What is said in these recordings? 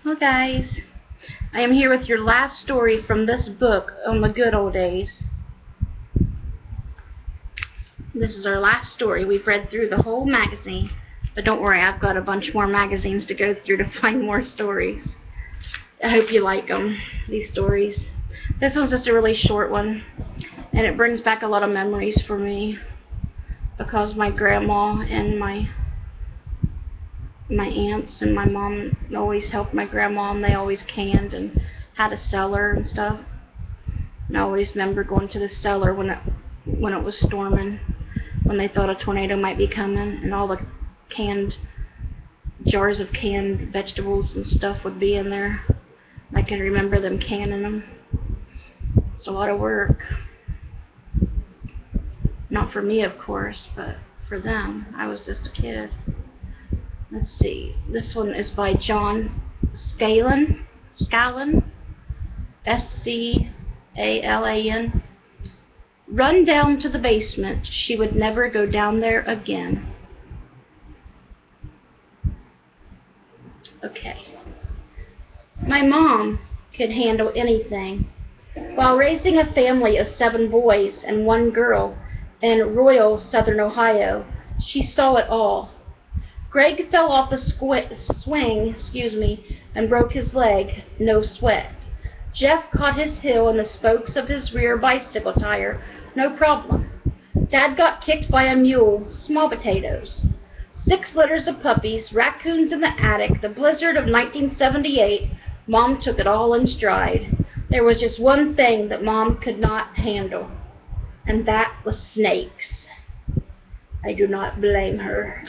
Well, guys, I am here with your last story from this book on the good old days. This is our last story. We've read through the whole magazine, but don't worry, I've got a bunch more magazines to go through to find more stories. I hope you like them, these stories. This one's just a really short one, and it brings back a lot of memories for me because my grandma and my aunts and my mom always helped my grandma, and they always canned and had a cellar and stuff. And I always remember going to the cellar when it was storming, when they thought a tornado might be coming, and all the canned jars of canned vegetables and stuff would be in there. I can remember them canning them. It's a lot of work. Not for me, of course, but for them. I was just a kid. Let's see. This one is by John Scalan. S-C-A-L-A-N. Run down to the basement. She would never go down there again. Okay. My mom could handle anything. While raising a family of 7 boys and 1 girl in rural southern Ohio, she saw it all. Greg fell off the swing, and broke his leg, no sweat. Jeff caught his heel in the spokes of his rear bicycle tire, no problem. Dad got kicked by a mule, small potatoes. 6 litters of puppies, raccoons in the attic, the blizzard of 1978, Mom took it all in stride. There was just one thing that Mom could not handle, and that was snakes. I do not blame her.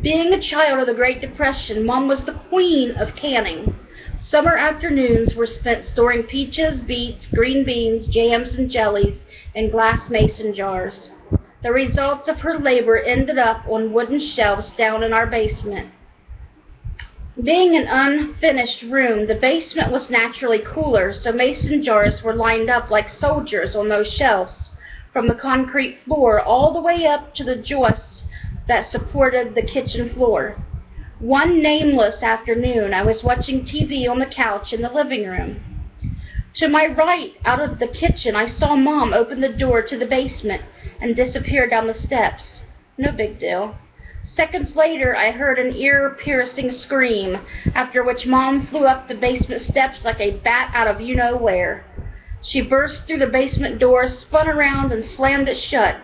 Being a child of the Great Depression, Mom was the queen of canning. Summer afternoons were spent storing peaches, beets, green beans, jams, and jellies in glass mason jars. The results of her labor ended up on wooden shelves down in our basement. Being an unfinished room, the basement was naturally cooler, so mason jars were lined up like soldiers on those shelves, from the concrete floor all the way up to the joists that supported the kitchen floor. One nameless afternoon, I was watching TV on the couch in the living room. To my right, out of the kitchen, I saw Mom open the door to the basement and disappear down the steps. No big deal. Seconds later, I heard an ear-piercing scream, after which Mom flew up the basement steps like a bat out of you-know-where. She burst through the basement door, spun around, and slammed it shut.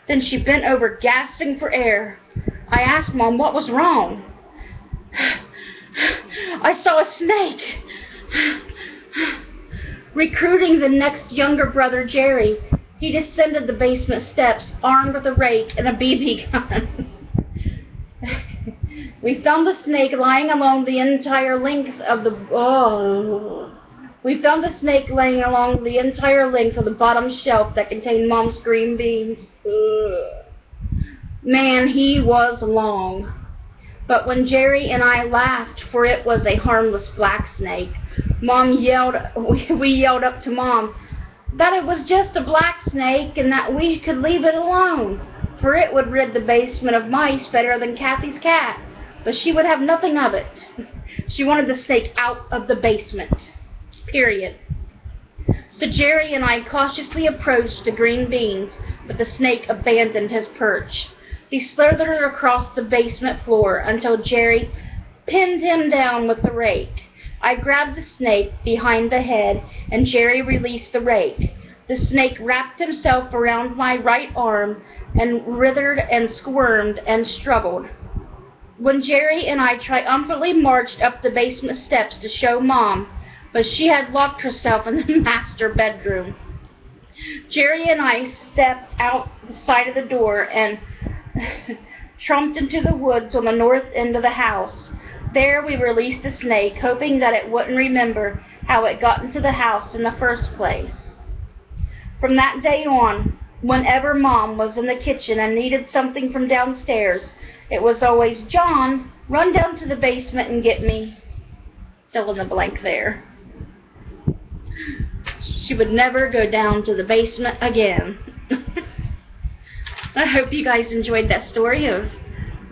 Then she bent over, gasping for air. I asked Mom what was wrong. I saw a snake. Recruiting the next younger brother, Jerry, he descended the basement steps, armed with a rake and a BB gun. We found the snake laying along the entire length of the bottom shelf that contained Mom's green beans. Man, he was long. But when Jerry and I laughed, for it was a harmless black snake, we yelled up to Mom that it was just a black snake and that we could leave it alone, for it would rid the basement of mice better than Kathy's cat. But she would have nothing of it. She wanted the snake out of the basement. Period. So Jerry and I cautiously approached the green beans, but the snake abandoned his perch. He slithered across the basement floor until Jerry pinned him down with the rake. I grabbed the snake behind the head, and Jerry released the rake. The snake wrapped himself around my right arm and writhed and squirmed and struggled. When Jerry and I triumphantly marched up the basement steps to show Mom, but she had locked herself in the master bedroom. Jerry and I stepped out the side of the door and trumped into the woods on the north end of the house. There we released the snake, hoping that it wouldn't remember how it got into the house in the first place. From that day on, whenever Mom was in the kitchen and needed something from downstairs, it was always, "John, run down to the basement and get me." Fill in the blank there. She would never go down to the basement again. I hope you guys enjoyed that story of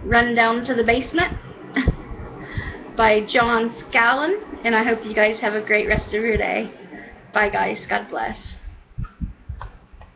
running down to the basement. by John Scalan, and I hope you guys have a great rest of your day. Bye guys, God bless.